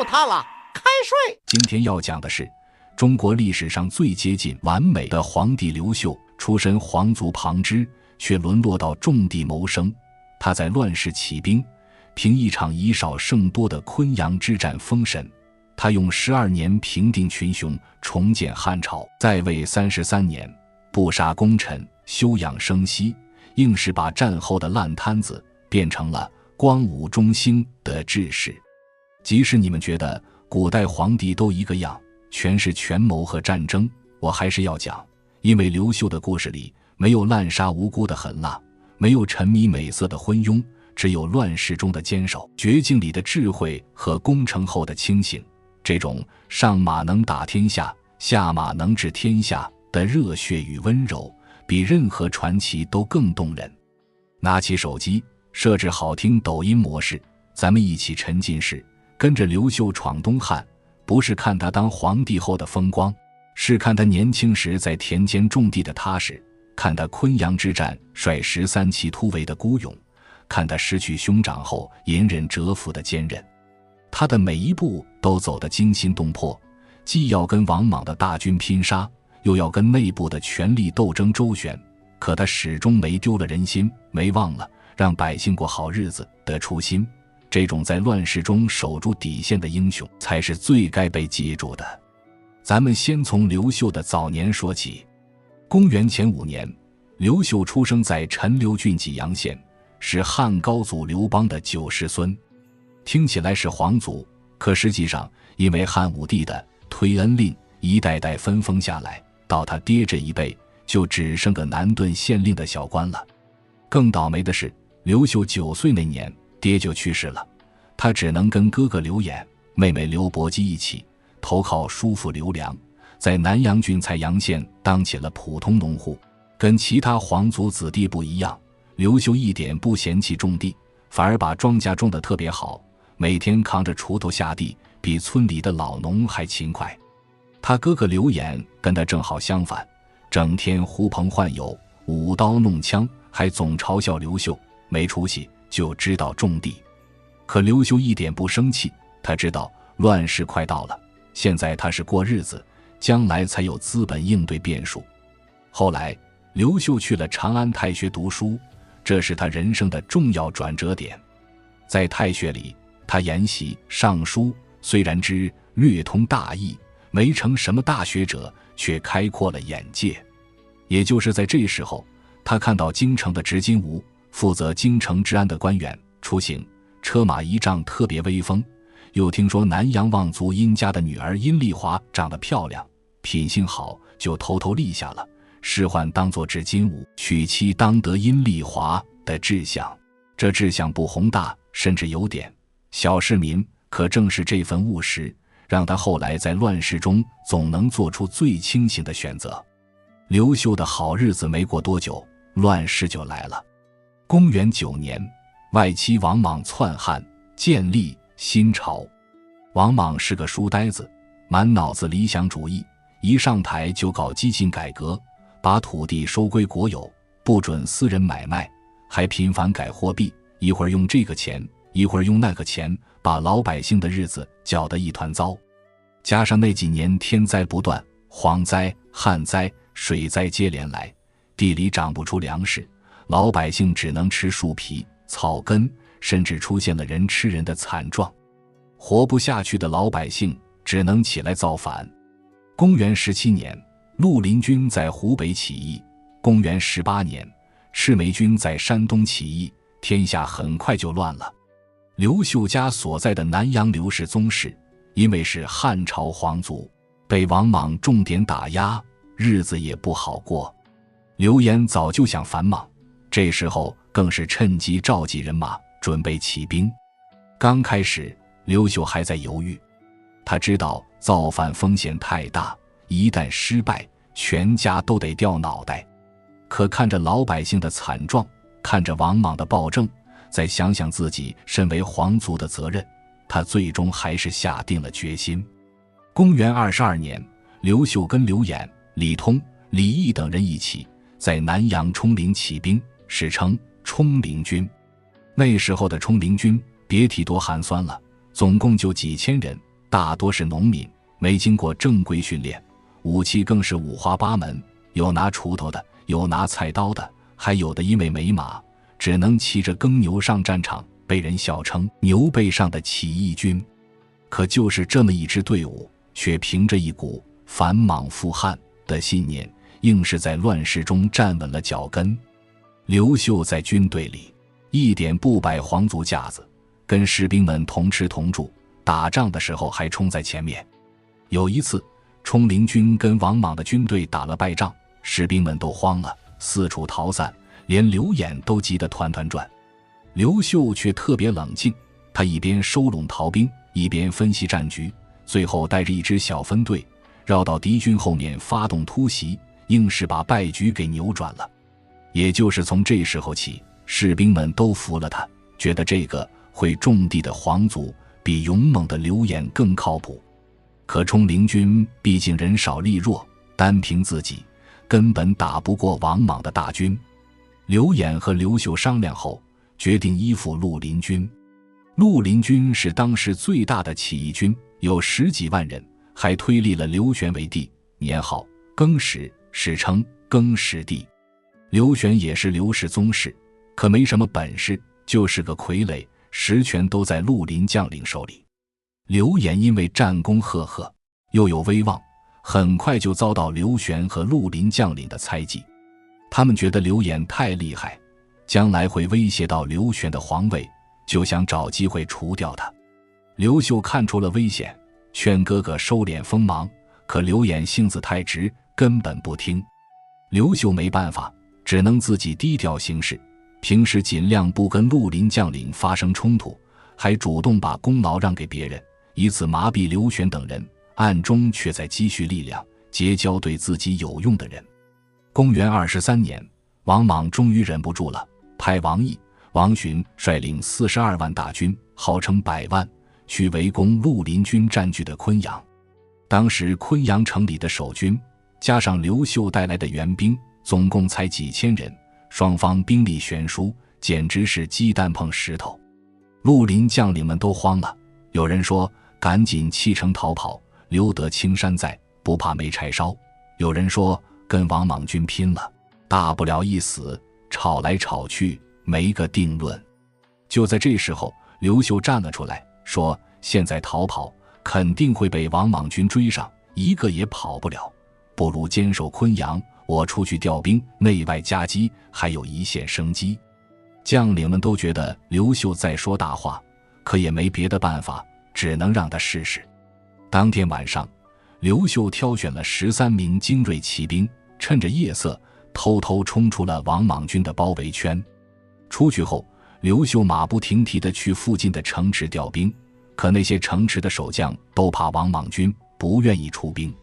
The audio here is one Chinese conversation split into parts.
他了，开睡。今天要讲的是中国历史上最接近完美的皇帝刘秀，出身皇族旁支，却沦落到种地谋生。他在乱世起兵，凭一场以少胜多的昆阳之战封神。他用12年平定群雄，重建汉朝。在位33年，不杀功臣，休养生息，硬是把战后的烂摊子变成了光武中兴的志士。即使你们觉得古代皇帝都一个样，全是权谋和战争，我还是要讲，因为刘秀的故事里没有滥杀无辜的狠辣，没有沉迷美色的昏庸，只有乱世中的坚守，绝境里的智慧和攻城后的清醒。这种上马能打天下，下马能治天下的热血与温柔，比任何传奇都更动人。拿起手机，设置好听抖音模式，咱们一起沉浸式跟着刘秀闯东汉，不是看他当皇帝后的风光，是看他年轻时在田间种地的踏实，看他昆阳之战率13骑突围的孤勇，看他失去兄长后隐忍蛰伏的坚韧。他的每一步都走得惊心动魄，既要跟王莽的大军拼杀，又要跟内部的权力斗争周旋，可他始终没丢了人心，没忘了让百姓过好日子的初心。这种在乱世中守住底线的英雄，才是最该被记住的。咱们先从刘秀的早年说起。公元前5年，刘秀出生在陈留郡济阳县，是汉高祖刘邦的9世孙。听起来是皇族，可实际上因为汉武帝的推恩令一代代分封下来，到他爹这一辈就只剩个南顿县令的小官了。更倒霉的是，刘秀9岁那年爹就去世了，他只能跟哥哥刘演、妹妹刘伯姬一起投靠叔父刘良，在南阳郡蔡阳县当起了普通农户。跟其他皇族子弟不一样，刘秀一点不嫌弃种地，反而把庄稼种得特别好，每天扛着锄头下地，比村里的老农还勤快。他哥哥刘演跟他正好相反，整天呼朋唤友，舞刀弄枪，还总嘲笑刘秀没出息，就知道种地。可刘秀一点不生气，他知道乱世快到了，现在他是过日子，将来才有资本应对变数。后来刘秀去了长安太学读书，这是他人生的重要转折点。在太学里，他研习尚书，虽然知略通大义，没成什么大学者，却开阔了眼界。也就是在这时候，他看到京城的执金吾，负责京城治安的官员出行车马仪仗特别威风，又听说南阳望族殷家的女儿殷丽华长得漂亮，品性好，就偷偷立下了仕宦当作执金吾，娶妻当得殷丽华的志向。这志向不宏大，甚至有点小市民，可正是这份务实，让他后来在乱世中总能做出最清醒的选择。刘秀的好日子没过多久，乱世就来了。公元9年，外戚王莽篡汉，建立新朝。王莽是个书呆子，满脑子理想主义，一上台就搞激进改革，把土地收归国有，不准私人买卖，还频繁改货币，一会儿用这个钱，一会儿用那个钱，把老百姓的日子搅得一团糟。加上那几年天灾不断，蝗灾、旱灾、水灾接连来，地里长不出粮食，老百姓只能吃树皮、草根，甚至出现了人吃人的惨状。活不下去的老百姓只能起来造反。公元17年，绿林军在湖北起义。公元18年，赤眉军在山东起义，天下很快就乱了。刘秀家所在的南阳刘氏宗室，因为是汉朝皇族，被王莽重点打压，日子也不好过。刘演早就想反莽，这时候更是趁机召集人马，准备起兵。刚开始，刘秀还在犹豫，他知道造反风险太大，一旦失败，全家都得掉脑袋。可看着老百姓的惨状，看着王莽的暴政，再想想自己身为皇族的责任，他最终还是下定了决心。公元22年，刘秀跟刘演、李通、李毅等人一起在南阳冲陵起兵，史称冲陵军。那时候的冲陵军别提多寒酸了，总共就几千人，大多是农民，没经过正规训练，武器更是五花八门，有拿锄头的，有拿菜刀的，还有的因为没马，只能骑着耕牛上战场，被人笑称牛背上的起义军。可就是这么一支队伍，却凭着一股反莽复汉的信念，硬是在乱世中站稳了脚跟。刘秀在军队里一点不摆皇族架子，跟士兵们同吃同住，打仗的时候还冲在前面。有一次，冲灵军跟王莽的军队打了败仗，士兵们都慌了，四处逃散，连刘演都急得团团转。刘秀却特别冷静，他一边收拢逃兵，一边分析战局，最后带着一支小分队绕到敌军后面发动突袭，硬是把败局给扭转了。也就是从这时候起，士兵们都服了他，觉得这个会种地的皇族比勇猛的刘演更靠谱。可冲灵军毕竟人少力弱，单凭自己根本打不过王莽的大军。刘演和刘秀商量后，决定依附绿林军。绿林军是当时最大的起义军，有10几万人，还推立了刘玄为帝，年号更始，史称更始帝。刘玄也是刘氏宗室，可没什么本事，就是个傀儡，实权都在绿林将领手里。刘演因为战功赫赫，又有威望，很快就遭到刘玄和绿林将领的猜忌。他们觉得刘演太厉害，将来会威胁到刘玄的皇位，就想找机会除掉他。刘秀看出了危险，劝哥哥收敛锋芒，可刘演性子太直，根本不听。刘秀没办法，只能自己低调行事，平时尽量不跟绿林将领发生冲突，还主动把功劳让给别人，以此麻痹刘玄等人，暗中却在积蓄力量，结交对自己有用的人。公元23年，王莽终于忍不住了，派王毅、王寻率领42万大军，号称100万，去围攻绿林军占据的昆阳。当时昆阳城里的守军加上刘秀带来的援兵，总共才几千人，双方兵力悬殊，简直是鸡蛋碰石头。绿林将领们都慌了，有人说赶紧弃城逃跑，留得青山在，不怕没柴烧。有人说跟王莽军拼了，大不了一死，吵来吵去没个定论。就在这时候，刘秀站了出来，说现在逃跑肯定会被王莽军追上，一个也跑不了，不如坚守昆阳，我出去调兵，内外夹击，还有一线生机。将领们都觉得刘秀在说大话，可也没别的办法，只能让他试试。当天晚上，刘秀挑选了13名精锐骑兵，趁着夜色偷偷冲出了王莽军的包围圈。出去后，刘秀马不停蹄地去附近的城池调兵，可那些城池的守将都怕王莽军，不愿意出兵。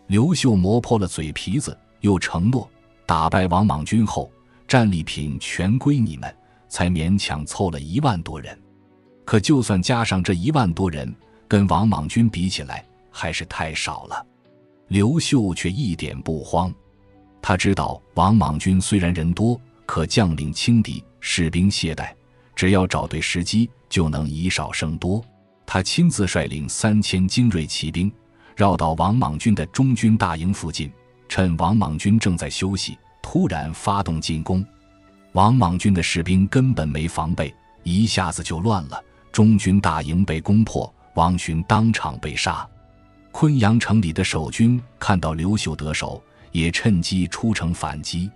刘秀磨破了嘴皮子，又承诺打败王莽军后，战利品全归你们，才勉强凑了1万多人。可就算加上这1万多人，跟王莽军比起来还是太少了。刘秀却一点不慌，他知道王莽军虽然人多，可将领轻敌，士兵懈怠，只要找对时机，就能以少胜多。他亲自率领3000精锐骑兵，绕到王莽军的中军大营附近，趁王莽军正在休息，突然发动进攻。王莽军的士兵根本没防备，一下子就乱了，中军大营被攻破，王寻当场被杀。昆阳城里的守军看到刘秀得手，也趁机出城反击。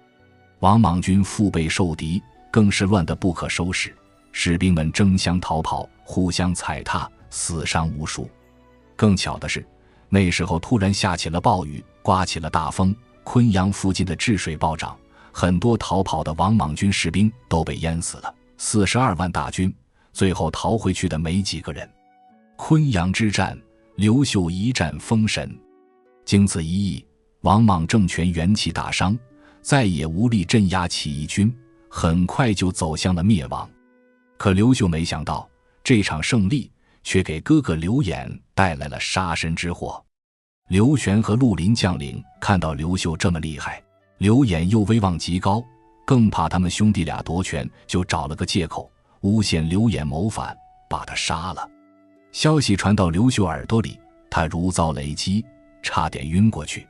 王莽军腹背受敌，更是乱得不可收拾，士兵们争相逃跑，互相踩踏，死伤无数。更巧的是，那时候突然下起了暴雨，刮起了大风，昆阳附近的治水暴涨，很多逃跑的王莽军士兵都被淹死了，42万大军最后逃回去的没几个人。昆阳之战，刘秀一战封神，经此一役，王莽政权元气大伤，再也无力镇压起义军，很快就走向了灭亡。可刘秀没想到，这场胜利却给哥哥刘演带来了杀身之祸。刘玄和绿林将领看到刘秀这么厉害，刘演又威望极高，更怕他们兄弟俩夺权，就找了个借口诬陷刘演谋反，把他杀了。消息传到刘秀耳朵里，他如遭雷击，差点晕过去。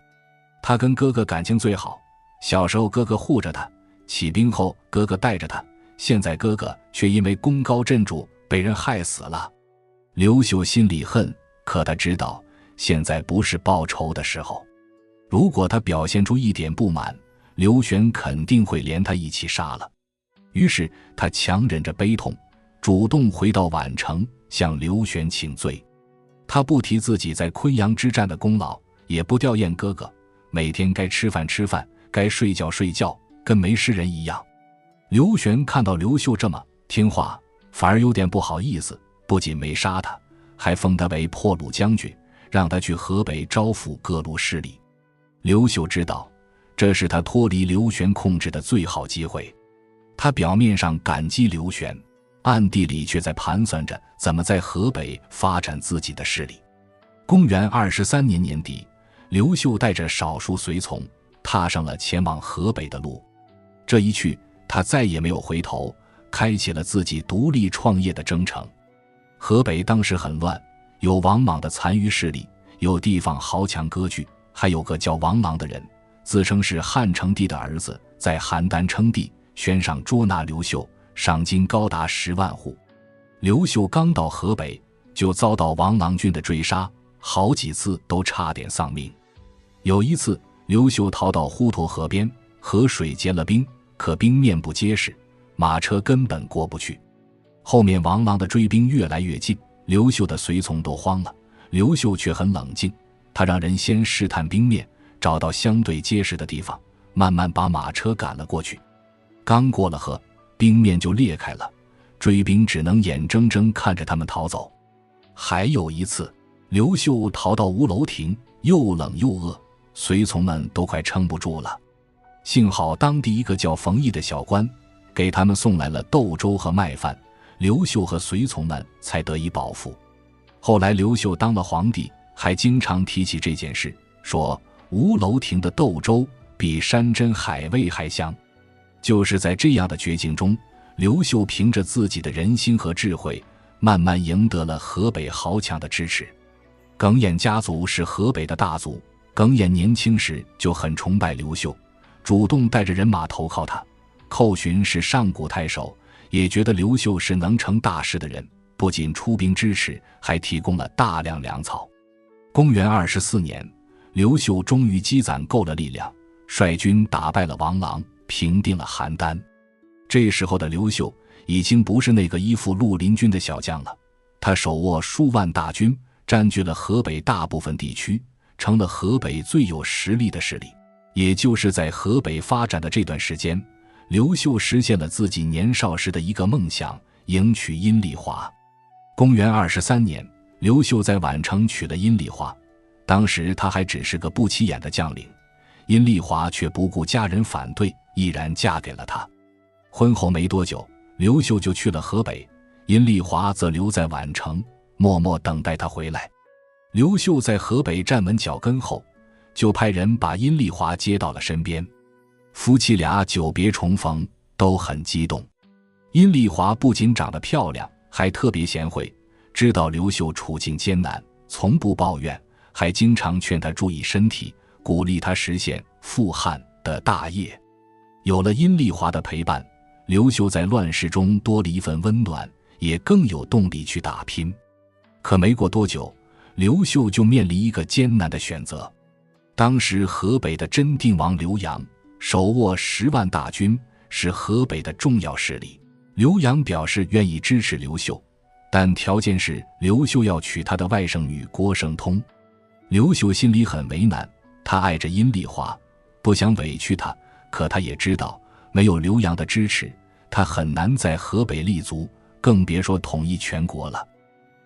他跟哥哥感情最好，小时候哥哥护着他，起兵后哥哥带着他，现在哥哥却因为功高震主被人害死了。刘秀心里恨，可他知道现在不是报仇的时候。如果他表现出一点不满，刘玄肯定会连他一起杀了。于是他强忍着悲痛，主动回到宛城向刘玄请罪。他不提自己在昆阳之战的功劳，也不吊唁哥哥，每天该吃饭吃饭，该睡觉睡觉，跟没事人一样。刘玄看到刘秀这么听话，反而有点不好意思，不仅没杀他，还封他为破虏将军，让他去河北招抚各路势力。刘秀知道这是他脱离刘玄控制的最好机会，他表面上感激刘玄，暗地里却在盘算着怎么在河北发展自己的势力。公元23年年底，刘秀带着少数随从踏上了前往河北的路。这一去，他再也没有回头，开启了自己独立创业的征程。河北当时很乱，有王莽的残余势力，有地方豪强割据，还有个叫王朗的人，自称是汉成帝的儿子，在邯郸称帝，悬赏捉拿刘秀，赏金高达10万户。刘秀刚到河北，就遭到王朗军的追杀，好几次都差点丧命。有一次，刘秀逃到滹沱河边，河水结了冰，可冰面不结实，马车根本过不去。后面王朗的追兵越来越近，刘秀的随从都慌了，刘秀却很冷静，他让人先试探冰面，找到相对结实的地方，慢慢把马车赶了过去。刚过了河，冰面就裂开了，追兵只能眼睁睁看着他们逃走。还有一次，刘秀逃到吴楼亭，又冷又饿，随从们都快撑不住了。幸好当地一个叫冯异的小官给他们送来了豆粥和麦饭，刘秀和随从们才得以饱腹。后来刘秀当了皇帝，还经常提起这件事，说吴楼亭的豆粥比山珍海味还香。就是在这样的绝境中，刘秀凭着自己的人心和智慧，慢慢赢得了河北豪强的支持。耿弇家族是河北的大族，耿弇年轻时就很崇拜刘秀，主动带着人马投靠他。寇恂是上古太守，也觉得刘秀是能成大事的人，不仅出兵支持，还提供了大量粮草。公元24年，刘秀终于积攒够了力量，率军打败了王朗，平定了邯郸。这时候的刘秀已经不是那个依附绿林军的小将了，他手握数万大军，占据了河北大部分地区，成了河北最有实力的势力。也就是在河北发展的这段时间，刘秀实现了自己年少时的一个梦想，迎娶阴丽华。公元23年，刘秀在宛城娶了阴丽华，当时他还只是个不起眼的将领，阴丽华却不顾家人反对，毅然嫁给了他。婚后没多久，刘秀就去了河北，阴丽华则留在宛城，默默等待他回来。刘秀在河北站稳脚跟后，就派人把阴丽华接到了身边。夫妻俩久别重逢，都很激动。阴丽华不仅长得漂亮，还特别贤惠，知道刘秀处境艰难，从不抱怨，还经常劝他注意身体，鼓励他实现复汉的大业。有了阴丽华的陪伴，刘秀在乱世中多了一份温暖，也更有动力去打拼。可没过多久，刘秀就面临一个艰难的选择。当时河北的真定王刘阳手握10万大军，是河北的重要势力。刘阳表示愿意支持刘秀，但条件是刘秀要娶他的外甥女郭圣通。刘秀心里很为难，他爱着阴丽华，不想委屈她，可他也知道没有刘阳的支持，他很难在河北立足，更别说统一全国了。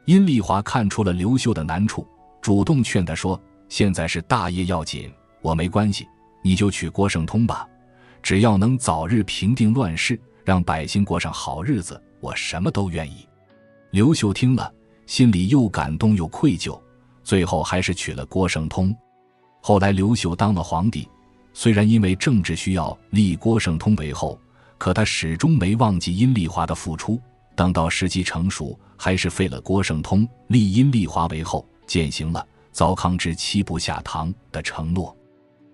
阴丽华看出了刘秀的难处，主动劝他说，现在是大业要紧，我没关系，你就娶郭圣通吧，只要能早日平定乱世，让百姓过上好日子，我什么都愿意。刘秀听了，心里又感动又愧疚，最后还是娶了郭圣通。后来刘秀当了皇帝，虽然因为政治需要立郭圣通为后，可他始终没忘记阴丽华的付出。等到时机成熟，还是废了郭圣通，立殷立华为后，践行了糟糠之妻不下堂的承诺。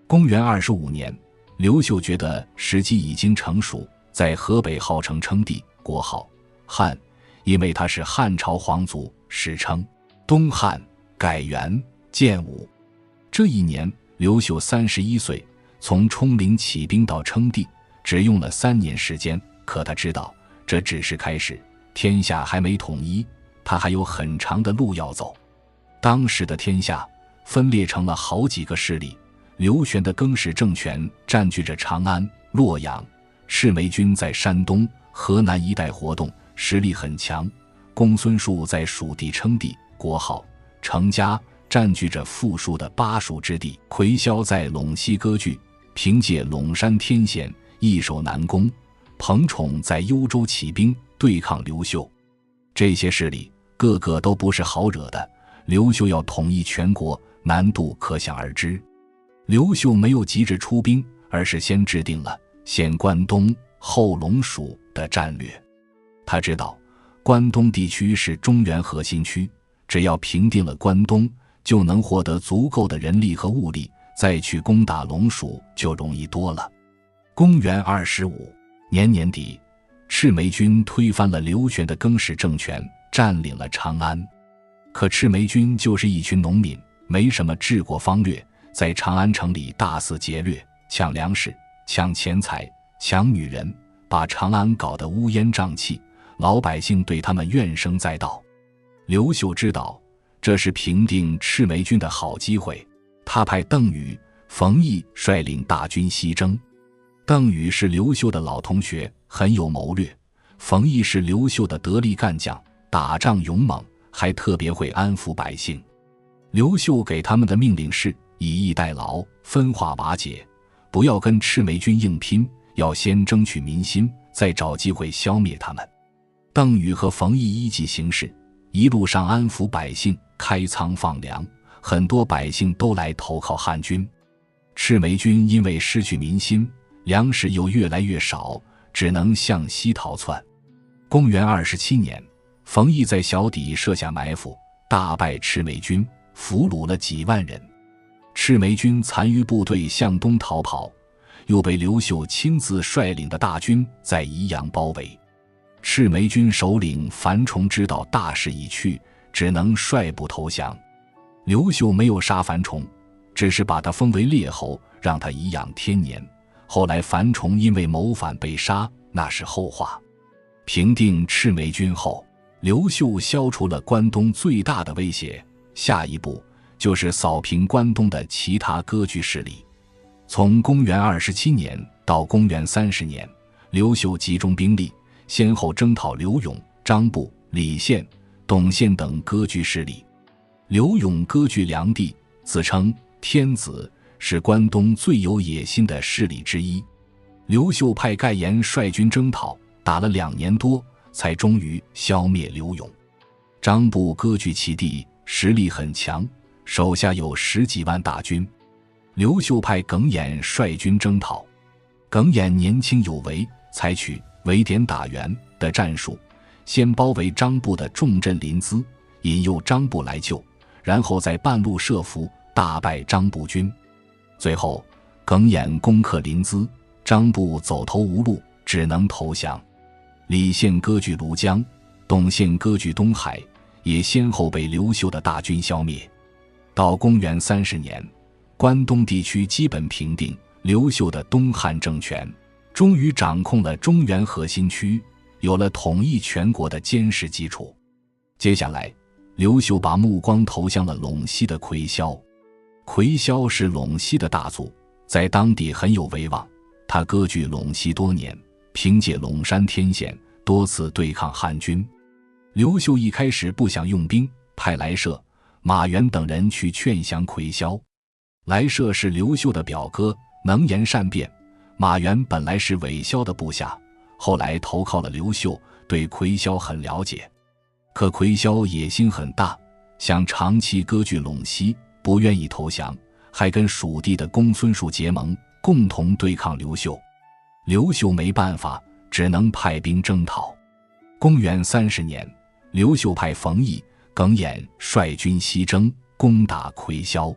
公元25年，刘秀觉得时机已经成熟，在河北号称称帝，国号汉，因为他是汉朝皇族，史称东汉，改元建武。这一年刘秀31岁，从冲陵起兵到称帝只用了3年时间，可他知道这只是开始，天下还没统一，他还有很长的路要走。当时的天下分裂成了好几个势力，刘玄的更始政权占据着长安、洛阳，赤眉军在山东、河南一带活动，实力很强。公孙述在蜀地称帝，国号成家，占据着富庶的巴蜀之地。魁霄在陇西割据，凭借陇山天险易守难攻。彭宠在幽州起兵对抗刘秀，这些势力个个都不是好惹的，刘秀要统一全国，难度可想而知。刘秀没有急着出兵，而是先制定了先关东后陇蜀的战略。他知道关东地区是中原核心区，只要平定了关东，就能获得足够的人力和物力，再去攻打陇蜀就容易多了。公元25年年底，赤眉军推翻了刘玄的更始政权，占领了长安。可赤眉军就是一群农民，没什么治国方略，在长安城里大肆劫掠，抢粮食、抢钱财、抢女人，把长安搞得乌烟瘴气，老百姓对他们怨声载道。刘秀知道这是平定赤眉军的好机会，他派邓禹、冯异率领大军西征。邓禹是刘秀的老同学，很有谋略；冯异是刘秀的得力干将，打仗勇猛，还特别会安抚百姓。刘秀给他们的命令是以逸待劳，分化瓦解，不要跟赤眉军硬拼，要先争取民心，再找机会消灭他们。邓禹和冯异依计行事，一路上安抚百姓，开仓放粮，很多百姓都来投靠汉军。赤眉军因为失去民心，粮食又越来越少，只能向西逃窜。公元27年，冯异在小底设下埋伏，大败赤眉军，俘虏了几万人。赤眉军残余部队向东逃跑，又被刘秀亲自率领的大军在宜阳包围。赤眉军首领樊崇知道大势已去，只能率部投降。刘秀没有杀樊崇，只是把他封为列侯，让他颐养天年。后来樊崇因为谋反被杀，那是后话。平定赤眉军后，刘秀消除了关东最大的威胁，下一步就是扫平关东的其他割据势力。从公元27年到公元30年，刘秀集中兵力，先后征讨刘永、张布、李宪、董宪等割据势力。刘永割据梁地，自称天子，是关东最有野心的势力之一。刘秀派盖延率军征讨，打了2年多，才终于消灭刘永。张布割据其地，实力很强，手下有10几万大军。刘秀派耿弇率军征讨，耿弇年轻有为，采取围点打援的战术，先包围张布的重镇临淄，引诱张布来救，然后在半路设伏，大败张布军。最后耿弇攻克临淄，张布走投无路，只能投降。李宪割据庐江，董宪割据东海，也先后被刘秀的大军消灭。到公元30年，关东地区基本平定，刘秀的东汉政权终于掌控了中原核心区，有了统一全国的坚实基础。接下来，刘秀把目光投向了陇西的魁霄。魁霄是陇西的大族，在当地很有威望。他割据陇西多年，凭借陇山天险，多次对抗汉军。刘秀一开始不想用兵，派来社、马援等人去劝降魁霄。来社是刘秀的表哥，能言善辩。马援本来是韦骁的部下，后来投靠了刘秀，对魁霄很了解。可魁霄野心很大，想长期割据陇西，不愿意投降，还跟蜀地的公孙述结盟，共同对抗刘秀。刘秀没办法，只能派兵征讨。公元30年，刘秀派冯异、耿弇率军西征，攻打夔萧。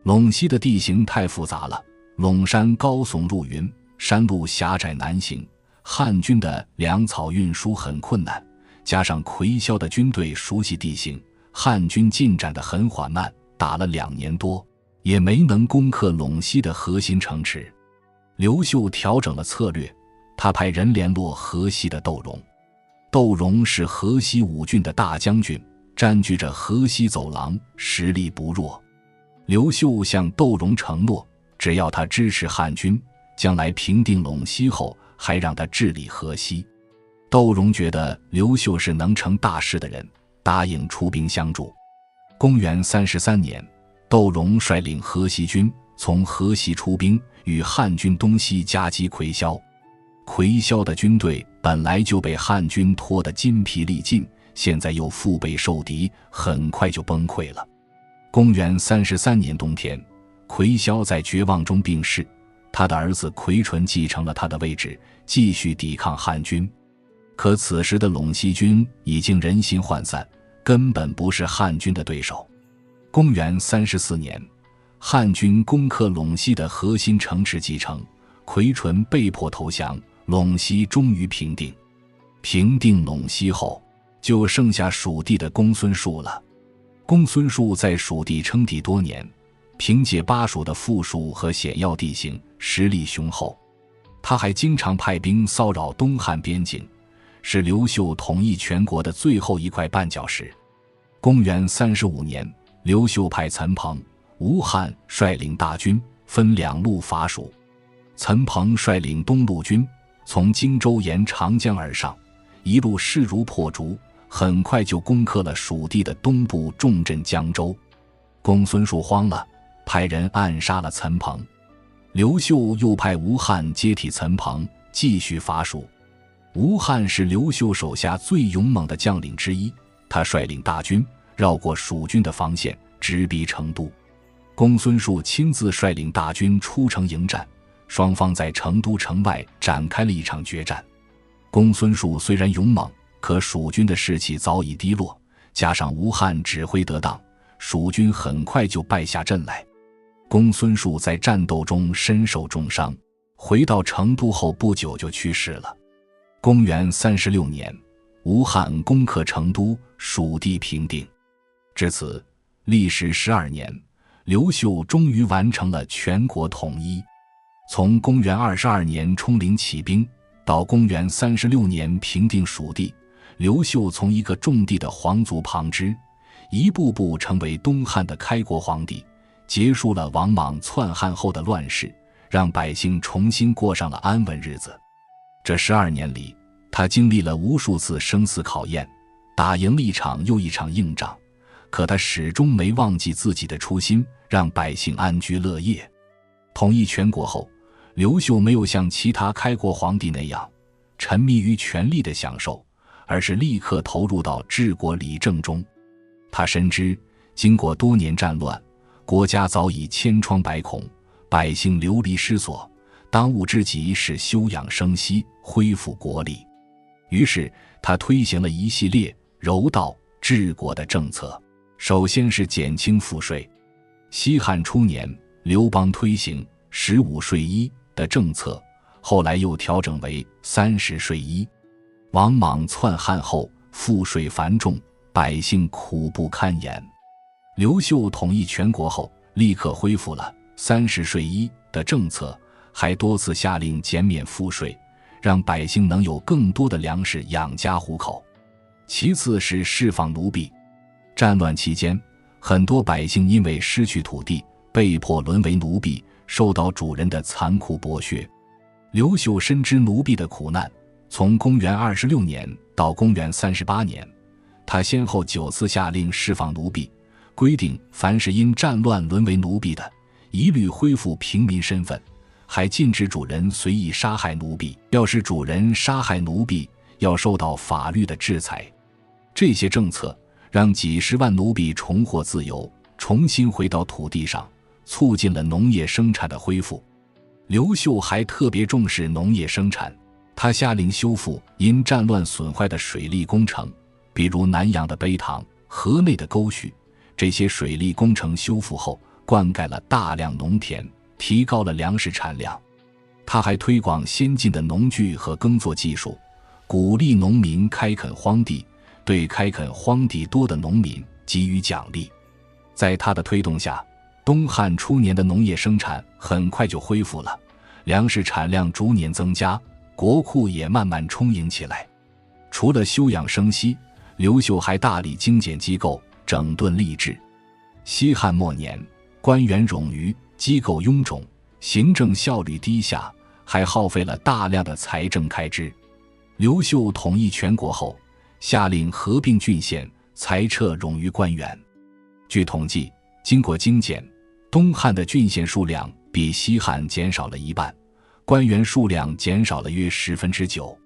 陇西的地形太复杂了，陇山高耸入云，山路狭窄难行，汉军的粮草运输很困难，加上夔萧的军队熟悉地形，汉军进展得很缓慢，打了2年多，也没能攻克陇西的核心城池。刘秀调整了策略，他派人联络河西的窦融。窦融是河西5郡的大将军，占据着河西走廊，实力不弱。刘秀向窦融承诺，只要他支持汉军，将来平定陇西后，还让他治理河西。窦融觉得刘秀是能成大事的人，答应出兵相助。公元33年，窦融率领河西军从河西出兵，与汉军东西夹击夔萧。夔萧的军队本来就被汉军拖得筋疲力尽，现在又腹背受敌，很快就崩溃了。公元33年冬天，夔萧在绝望中病逝，他的儿子夔纯继承了他的位置，继续抵抗汉军。可此时的陇西军已经人心涣散，根本不是汉军的对手。公元34年，汉军攻克陇西的核心城池继承，夔纯被迫投降，陇西终于平定。平定陇西后，就剩下蜀地的公孙述了。公孙述在蜀地称帝多年，凭借巴蜀的富庶和险要地形，实力雄厚。他还经常派兵骚扰东汉边境，是刘秀统一全国的最后一块绊脚石。公元35年，刘秀派岑彭、吴汉率领大军分2路伐蜀。岑彭率领东路军从荆州沿长江而上，一路势如破竹，很快就攻克了蜀地的东部重镇江州。公孙述慌了，派人暗杀了岑彭。刘秀又派吴汉接替岑彭，继续伐蜀。吴汉是刘秀手下最勇猛的将领之一，他率领大军绕过蜀军的防线，直逼成都。公孙述亲自率领大军出城迎战，双方在成都城外展开了一场决战。公孙述虽然勇猛，可蜀军的士气早已低落，加上吴汉指挥得当，蜀军很快就败下阵来。公孙述在战斗中身受重伤，回到成都后不久就去世了。公元36年，吴汉攻克成都，蜀地平定。至此，历时12年，刘秀终于完成了全国统一。从公元22年冲陵起兵，到公元36年平定蜀地，刘秀从一个种地的皇族旁支，一步步成为东汉的开国皇帝，结束了王莽篡汉后的乱世，让百姓重新过上了安稳日子。这12年里，他经历了无数次生死考验，打赢了一场又一场硬仗，可他始终没忘记自己的初心，让百姓安居乐业。统一全国后，刘秀没有像其他开国皇帝那样沉迷于权力的享受，而是立刻投入到治国理政中。他深知经过多年战乱，国家早已千疮百孔，百姓流离失所，当务之急是休养生息，恢复国力。于是他推行了一系列柔道治国的政策。首先是减轻赋税。西汉初年，刘邦推行15税1的政策，后来又调整为30税1。王莽篡汉后，赋税繁重，百姓苦不堪言。刘秀统一全国后，立刻恢复了30税1的政策，还多次下令减免赋税，让百姓能有更多的粮食养家糊口。其次是释放奴婢。战乱期间，很多百姓因为失去土地，被迫沦为奴婢，受到主人的残酷剥削。刘秀深知奴婢的苦难，从公元26年到公元38年，他先后9次下令释放奴婢，规定凡是因战乱沦为奴婢的，一律恢复平民身份，还禁止主人随意杀害奴婢，要是主人杀害奴婢，要受到法律的制裁。这些政策让几十万奴婢重获自由，重新回到土地上，促进了农业生产的恢复。刘秀还特别重视农业生产，他下令修复因战乱损坏的水利工程，比如南阳的陂塘、河内的沟渠。这些水利工程修复后，灌溉了大量农田，提高了粮食产量。他还推广先进的农具和耕作技术，鼓励农民开垦荒地，对开垦荒地多的农民给予奖励。在他的推动下，东汉初年的农业生产很快就恢复了，粮食产量逐年增加，国库也慢慢充盈起来。除了休养生息，刘秀还大力精简机构，整顿吏治。西汉末年，官员冗余，机构臃肿，行政效率低下，还耗费了大量的财政开支。刘秀统一全国后，下令合并郡县，裁撤冗余官员。据统计，经过精简，东汉的郡县数量比西汉减少了一半，官员数量减少了约9%。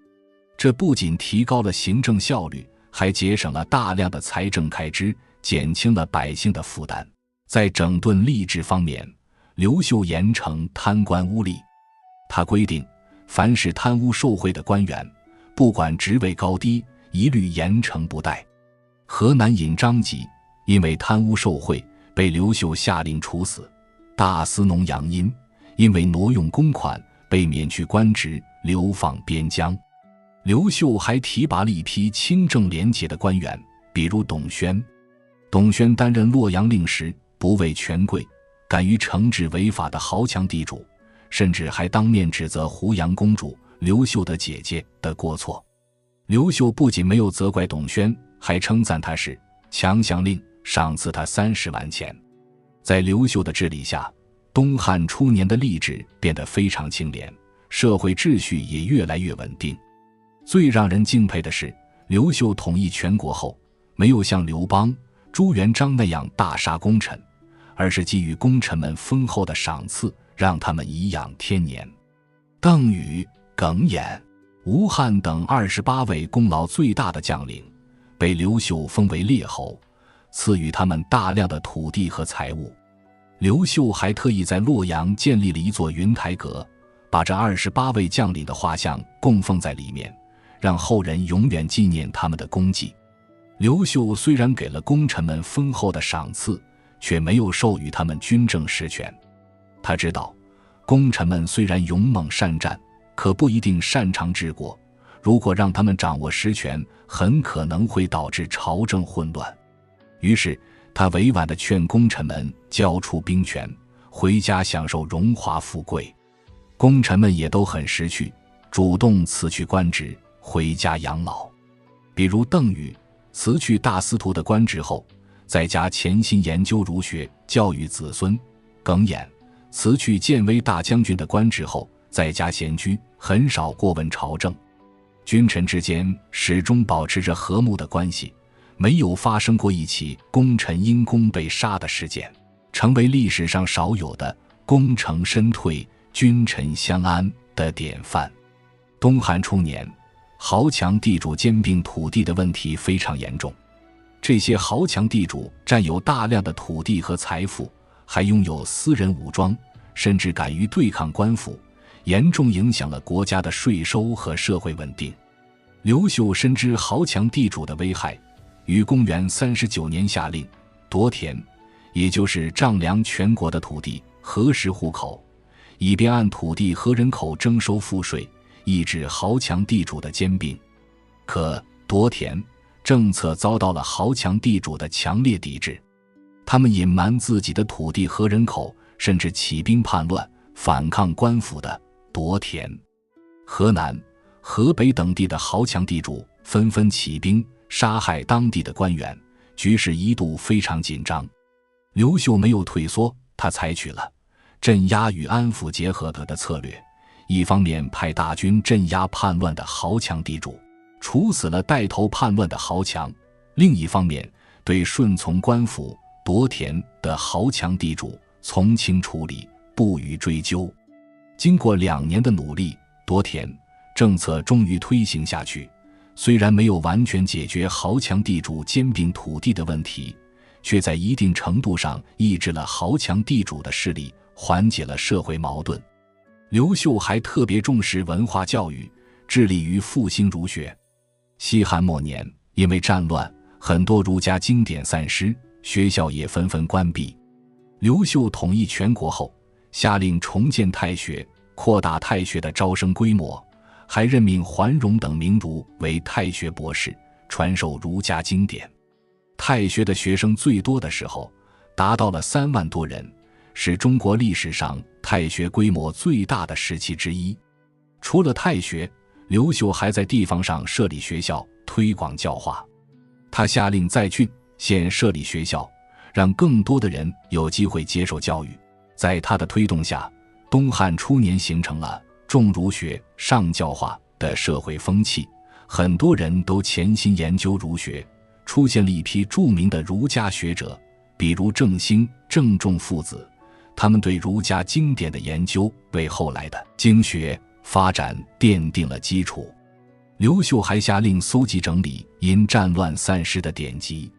这不仅提高了行政效率，还节省了大量的财政开支，减轻了百姓的负担。在整顿吏治方面，刘秀严惩贪官污吏。他规定，凡是贪污受贿的官员，不管职位高低，一律严惩不贷。河南尹张吉因为贪污受贿，被刘秀下令处死。大司农杨殷因为挪用公款，被免去官职，流放边疆。刘秀还提拔了一批清正廉洁的官员，比如董宣。董宣担任洛阳令时，不畏权贵，敢于惩治违法的豪强地主，甚至还当面指责胡杨公主刘秀的姐姐的过错。刘秀不仅没有责怪董宣，还称赞他是强项令，赏赐他30万钱。在刘秀的治理下，东汉初年的吏治变得非常清廉，社会秩序也越来越稳定。最让人敬佩的是，刘秀统一全国后，没有像刘邦、朱元璋那样大杀功臣，而是给予功臣们丰厚的赏赐，让他们颐养天年。邓禹、耿弇、吴汉等28位功劳最大的将领，被刘秀封为列侯，赐予他们大量的土地和财物。刘秀还特意在洛阳建立了一座云台阁，把这28位将领的画像供奉在里面，让后人永远纪念他们的功绩。刘秀虽然给了功臣们丰厚的赏赐，却没有授予他们军政实权。他知道，功臣们虽然勇猛善战，可不一定擅长治国，如果让他们掌握实权，很可能会导致朝政混乱。于是他委婉地劝功臣们交出兵权，回家享受荣华富贵。功臣们也都很识趣，主动辞去官职，回家养老。比如邓禹辞去大司徒的官职后，在家潜心研究儒学，教育子孙；耿弇辞去建威大将军的官职后，在家闲居，很少过问朝政。君臣之间始终保持着和睦的关系，没有发生过一起功臣因功被杀的事件，成为历史上少有的功成身退、君臣相安的典范。东汉初年，豪强地主兼并土地的问题非常严重。这些豪强地主占有大量的土地和财富，还拥有私人武装，甚至敢于对抗官府，严重影响了国家的税收和社会稳定。刘秀深知豪强地主的危害，于公元39年下令夺田，也就是丈量全国的土地，核实户口，以便按土地和人口征收赋税，抑制豪强地主的兼并。可夺田政策遭到了豪强地主的强烈抵制，他们隐瞒自己的土地和人口，甚至起兵叛乱，反抗官府的夺田。河南、河北等地的豪强地主纷纷起兵杀害当地的官员，局势一度非常紧张。刘秀没有退缩，他采取了镇压与安抚结合的策略，一方面派大军镇压叛乱的豪强地主，处死了带头叛乱的豪强；另一方面，对顺从官府夺田的豪强地主从轻处理，不予追究。经过2年的努力，夺田政策终于推行下去。虽然没有完全解决豪强地主兼并土地的问题，却在一定程度上抑制了豪强地主的势力，缓解了社会矛盾。刘秀还特别重视文化教育，致力于复兴儒学。西汉末年，因为战乱，很多儒家经典散失，学校也纷纷关闭。刘秀统一全国后，下令重建太学，扩大太学的招生规模，还任命桓荣等名儒为太学博士，传授儒家经典。太学的学生最多的时候达到了3万多人，是中国历史上太学规模最大的时期之一。除了太学，刘秀还在地方上设立学校，推广教化。他下令在郡县设立学校，让更多的人有机会接受教育。在他的推动下，东汉初年形成了重儒学、上教化的社会风气，很多人都潜心研究儒学，出现了一批著名的儒家学者，比如郑兴、郑重父子，他们对儒家经典的研究为后来的经学发展奠定了基础。刘秀还下令搜集整理因战乱散失的典籍，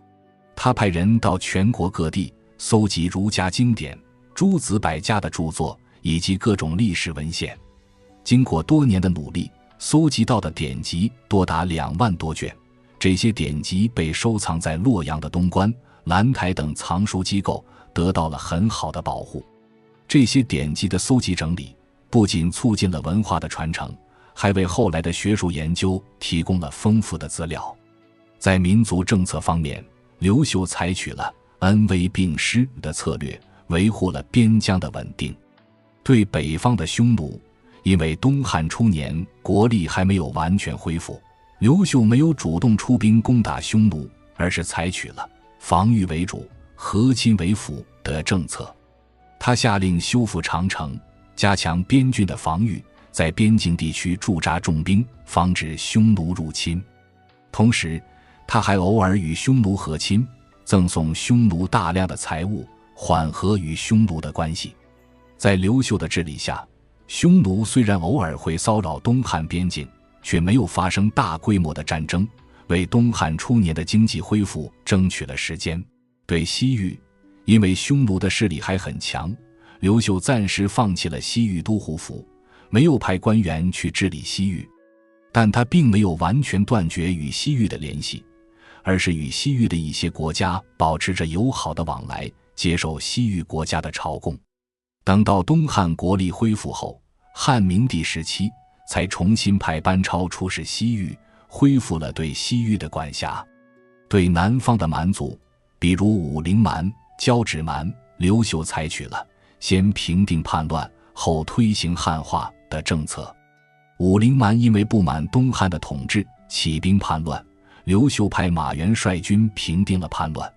他派人到全国各地搜集儒家经典、诸子百家的著作以及各种历史文献。经过多年的努力，搜集到的典籍多达2万多卷，这些典籍被收藏在洛阳的东关、兰台等藏书机构，得到了很好的保护。这些典籍的搜集整理不仅促进了文化的传承，还为后来的学术研究提供了丰富的资料。在民族政策方面，刘秀采取了恩威并施的策略，维护了边疆的稳定。对北方的匈奴，因为东汉初年国力还没有完全恢复，刘秀没有主动出兵攻打匈奴，而是采取了防御为主、和亲为辅的政策。他下令修复长城，加强边郡的防御，在边境地区驻扎重兵，防止匈奴入侵。同时，他还偶尔与匈奴和亲，赠送匈奴大量的财物，缓和与匈奴的关系。在刘秀的治理下，匈奴虽然偶尔会骚扰东汉边境，却没有发生大规模的战争，为东汉初年的经济恢复争取了时间。对西域，因为匈奴的势力还很强，刘秀暂时放弃了西域都护府，没有派官员去治理西域。但他并没有完全断绝与西域的联系，而是与西域的一些国家保持着友好的往来，接受西域国家的朝贡。等到东汉国力恢复后，汉明帝时期才重新派班超出使西域，恢复了对西域的管辖。对南方的蛮族，比如武陵蛮、交趾蛮，刘秀采取了先平定叛乱，后推行汉化的政策。武陵蛮因为不满东汉的统治，起兵叛乱，刘秀派马援率军平定了叛乱。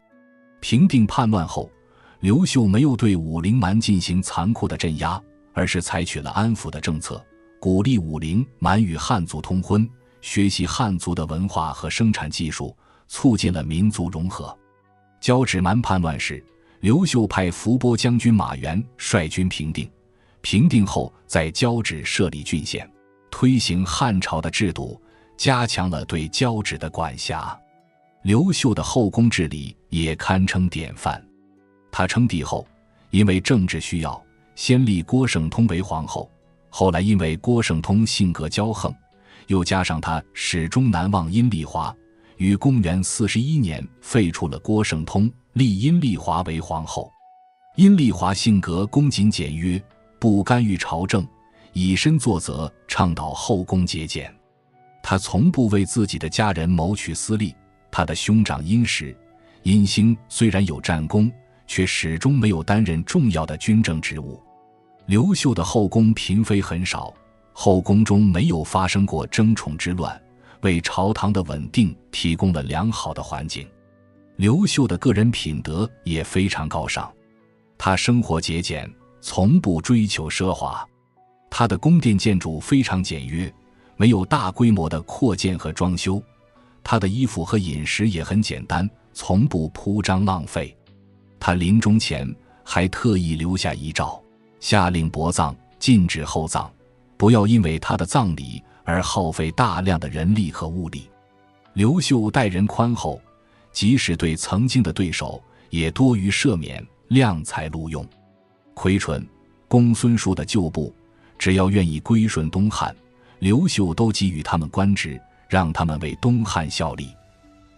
平定叛乱后，刘秀没有对武陵蛮进行残酷的镇压，而是采取了安抚的政策，鼓励武陵蛮与汉族通婚，学习汉族的文化和生产技术，促进了民族融合。交趾蛮叛乱时，刘秀派伏波将军马援率军平定，平定后在交趾设立郡县，推行汉朝的制度，加强了对交趾的管辖。刘秀的后宫治理也堪称典范。他称帝后，因为政治需要，先立郭圣通为皇后，后来因为郭圣通性格骄横，又加上他始终难忘阴丽华，于公元41年废除了郭圣通，立阴丽华为皇后。阴丽华性格恭谨简约，不干预朝政，以身作则，倡导后宫节俭。他从不为自己的家人谋取私利。他的兄长殷实、殷兴虽然有战功，却始终没有担任重要的军政职务。刘秀的后宫嫔妃很少，后宫中没有发生过争宠之乱，为朝堂的稳定提供了良好的环境。刘秀的个人品德也非常高尚，他生活节俭，从不追求奢华。他的宫殿建筑非常简约，没有大规模的扩建和装修。他的衣服和饮食也很简单，从不铺张浪费。他临终前还特意留下遗诏，下令薄葬，禁止厚葬，不要因为他的葬礼而耗费大量的人力和物力。刘秀待人宽厚，即使对曾经的对手也多于赦免，量才录用。奎纯、公孙述的旧部只要愿意归顺东汉，刘秀都给予他们官职，让他们为东汉效力。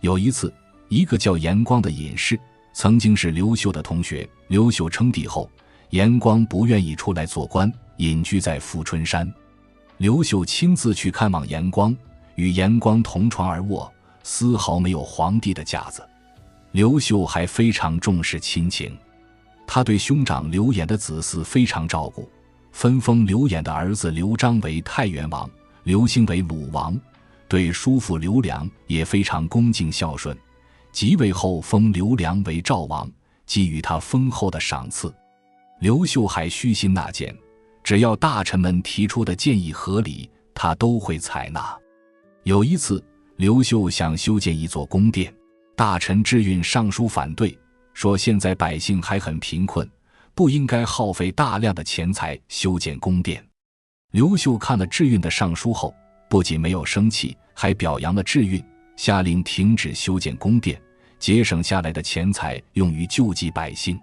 有一次，一个叫严光的隐士曾经是刘秀的同学，刘秀称帝后，严光不愿意出来做官，隐居在富春山。刘秀亲自去看望严光，与严光同床而卧，丝毫没有皇帝的架子。刘秀还非常重视亲情，他对兄长刘演的子嗣非常照顾，分封刘演的儿子刘璋为太原王，刘兴为鲁王，对叔父刘良也非常恭敬孝顺。即位后封刘良为赵王，给予他丰厚的赏赐。刘秀还虚心纳谏，只要大臣们提出的建议合理，他都会采纳。有一次，刘秀想修建一座宫殿，大臣智运上书反对，说现在百姓还很贫困，不应该耗费大量的钱财修建宫殿。刘秀看了智运的上书后，不仅没有生气，还表扬了智运，下令停止修建宫殿，节省下来的钱财用于救济百姓。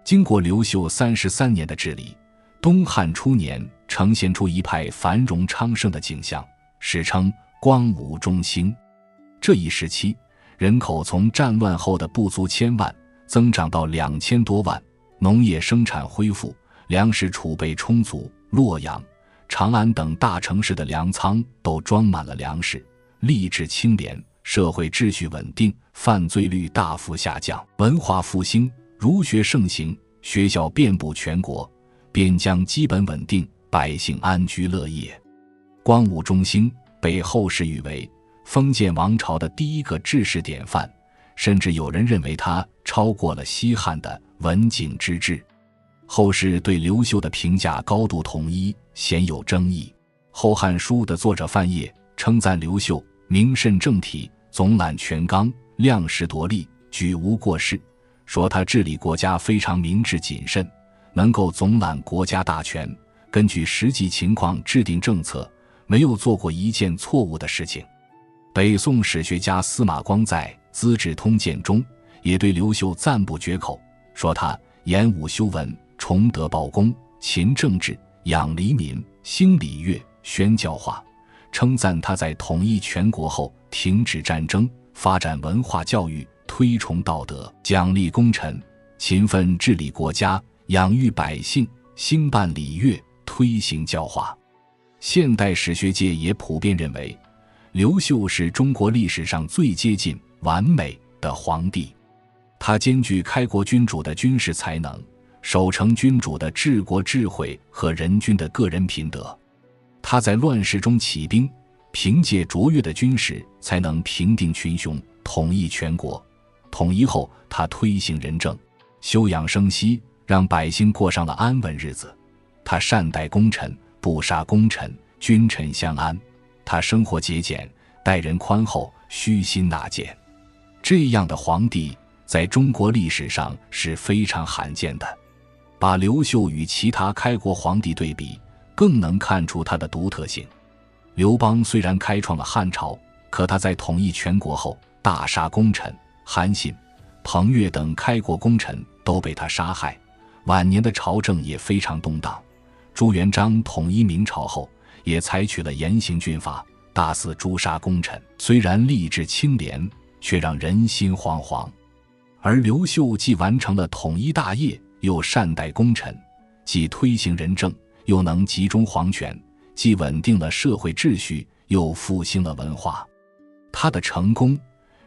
经过刘秀33年的治理，东汉初年呈现出一派繁荣昌盛的景象，史称光武中兴。这一时期，人口从战乱后的不足1000万增长到2000多万，农业生产恢复，粮食储备充足，洛阳、长安等大城市的粮仓都装满了粮食，吏治清廉，社会秩序稳定，犯罪率大幅下降，文化复兴，儒学盛行，学校遍布全国，边疆基本稳定，百姓安居乐业。光武中兴被后世誉为封建王朝的第一个治世典范，甚至有人认为它超过了西汉的文景之治。后世对刘秀的评价高度统一，鲜有争议。《后汉书》的作者范晔称赞刘秀明慎正体，总揽全纲，量实夺利，举无过失，说他治理国家非常明智谨慎，能够总揽国家大权，根据实际情况制定政策，没有做过一件错误的事情。北宋史学家司马光在《资治通鉴》中也对刘秀赞不绝口，说他严武修文，崇德报功，勤政治，养黎民，兴礼乐，宣教化，称赞他在统一全国后停止战争，发展文化教育，推崇道德，奖励功臣，勤奋治理国家，养育百姓，兴办礼乐，推行教化。现代史学界也普遍认为，刘秀是中国历史上最接近完美的皇帝。他兼具开国君主的军事才能，守成君主的治国智慧和人君的个人品德。他在乱世中起兵，凭借卓越的军事才能平定群雄，统一全国。统一后，他推行仁政，休养生息，让百姓过上了安稳日子。他善待功臣，不杀功臣，君臣相安。他生活节俭，待人宽厚，虚心纳谏。这样的皇帝在中国历史上是非常罕见的。把刘秀与其他开国皇帝对比，更能看出他的独特性。刘邦虽然开创了汉朝，可他在统一全国后大杀功臣，韩信、彭越等开国功臣都被他杀害，晚年的朝政也非常动荡。朱元璋统一明朝后，也采取了严刑峻法，大肆诛杀功臣，虽然吏治清廉，却让人心惶惶。而刘秀既完成了统一大业，又善待功臣，既推行仁政，又能集中皇权，既稳定了社会秩序，又复兴了文化。他的成功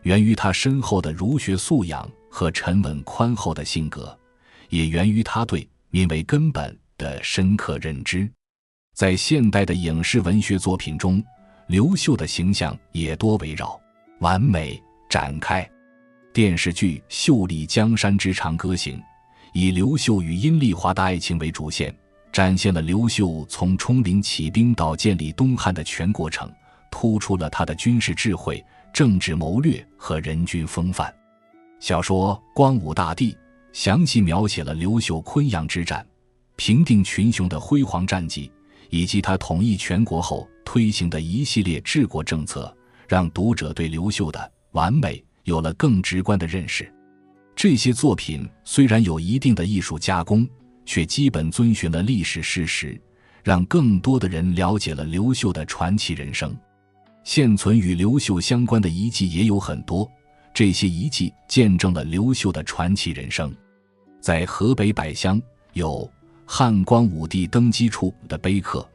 源于他深厚的儒学素养和沉稳宽厚的性格，也源于他对民为根本的深刻认知。在现代的影视文学作品中，刘秀的形象也多围绕完美展开。电视剧《秀丽江山之长歌行》以刘秀与阴丽华的爱情为主线，展现了刘秀从冲陵起兵到建立东汉的全过程，突出了他的军事智慧、政治谋略和人君风范。小说《光武大帝》详细描写了刘秀昆阳之战、平定群雄的辉煌战绩，以及他统一全国后推行的一系列治国政策，让读者对刘秀的完美有了更直观的认识。这些作品虽然有一定的艺术加工，却基本遵循了历史事实，让更多的人了解了刘秀的传奇人生。现存与刘秀相关的遗迹也有很多，这些遗迹见证了刘秀的传奇人生。在河北百乡有汉光武帝登基处的碑刻，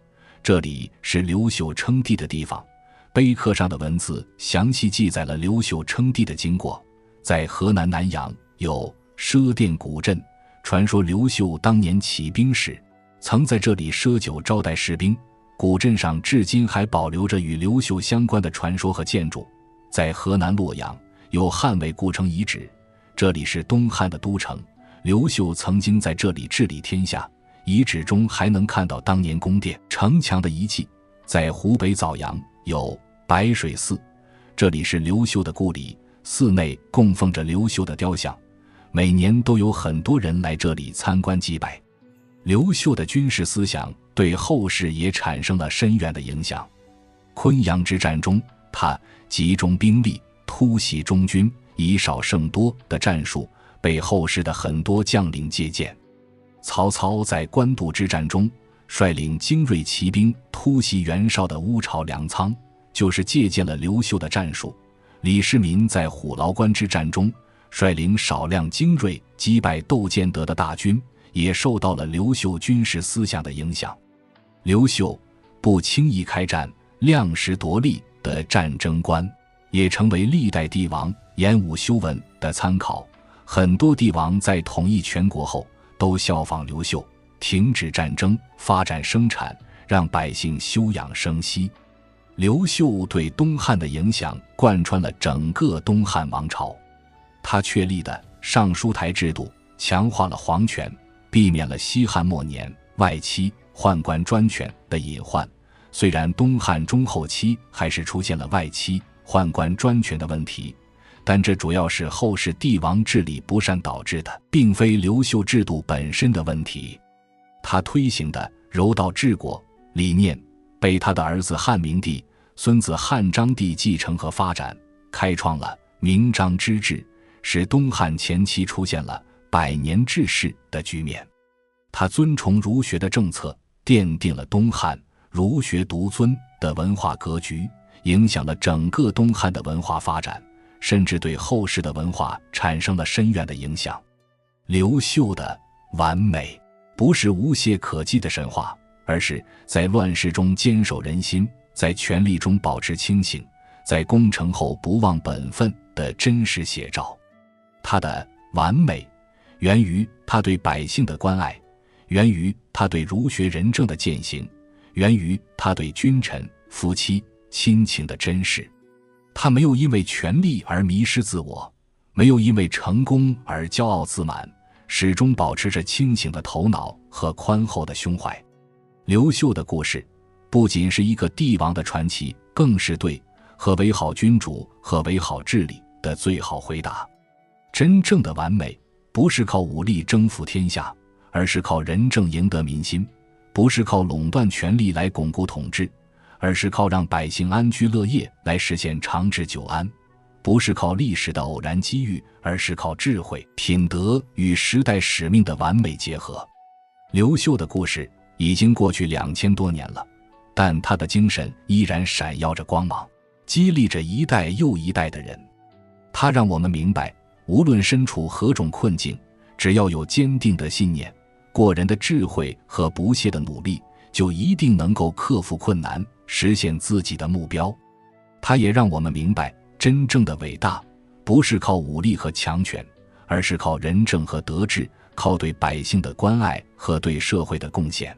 这里是刘秀称帝的地方，碑刻上的文字详细记载了刘秀称帝的经过。在河南南阳有赊店古镇，传说刘秀当年起兵时曾在这里赊酒招待士兵，古镇上至今还保留着与刘秀相关的传说和建筑。在河南洛阳有汉魏故城遗址，这里是东汉的都城，刘秀曾经在这里治理天下，遗址中还能看到当年宫殿、城墙的遗迹。在湖北枣阳有白水寺，这里是刘秀的故里，寺内供奉着刘秀的雕像，每年都有很多人来这里参观祭拜。刘秀的军事思想对后世也产生了深远的影响。昆阳之战中，他集中兵力突袭中军，以少胜多的战术被后世的很多将领借鉴。曹操在官渡之战中率领精锐骑兵突袭袁绍的乌巢粮仓，就是借鉴了刘秀的战术。李世民在虎牢关之战中率领少量精锐击败窦建德的大军，也受到了刘秀军事思想的影响。刘秀不轻易开战、量实夺利的战争观，也成为历代帝王演武修文的参考。很多帝王在统一全国后都效仿刘秀，停止战争，发展生产，让百姓休养生息。刘秀对东汉的影响贯穿了整个东汉王朝。他确立的尚书台制度强化了皇权，避免了西汉末年外戚宦官专权的隐患。虽然东汉中后期还是出现了外戚宦官专权的问题，但这主要是后世帝王治理不善导致的，并非刘秀制度本身的问题。他推行的柔道治国理念被他的儿子汉明帝、孙子汉章帝继承和发展，开创了明章之治，使东汉前期出现了百年治世的局面。他尊崇儒学的政策奠定了东汉儒学独尊的文化格局，影响了整个东汉的文化发展，甚至对后世的文化产生了深远的影响。刘秀的完美不是无懈可击的神话，而是在乱世中坚守人心，在权力中保持清醒，在攻城后不忘本分的真实写照。他的完美源于他对百姓的关爱，源于他对儒学仁政的践行，源于他对君臣、夫妻、亲情的珍视。他没有因为权力而迷失自我，没有因为成功而骄傲自满，始终保持着清醒的头脑和宽厚的胸怀。刘秀的故事不仅是一个帝王的传奇，更是对何为好君主、何为好治理的最好回答。真正的完美不是靠武力征服天下，而是靠仁政赢得民心；不是靠垄断权力来巩固统治，而是靠让百姓安居乐业来实现长治久安；不是靠历史的偶然机遇，而是靠智慧、品德与时代使命的完美结合。刘秀的故事已经过去2000多年了，但他的精神依然闪耀着光芒，激励着一代又一代的人。他让我们明白，无论身处何种困境，只要有坚定的信念、过人的智慧和不懈的努力，就一定能够克服困难，实现自己的目标。他也让我们明白，真正的伟大不是靠武力和强权，而是靠仁政和德治，靠对百姓的关爱和对社会的贡献。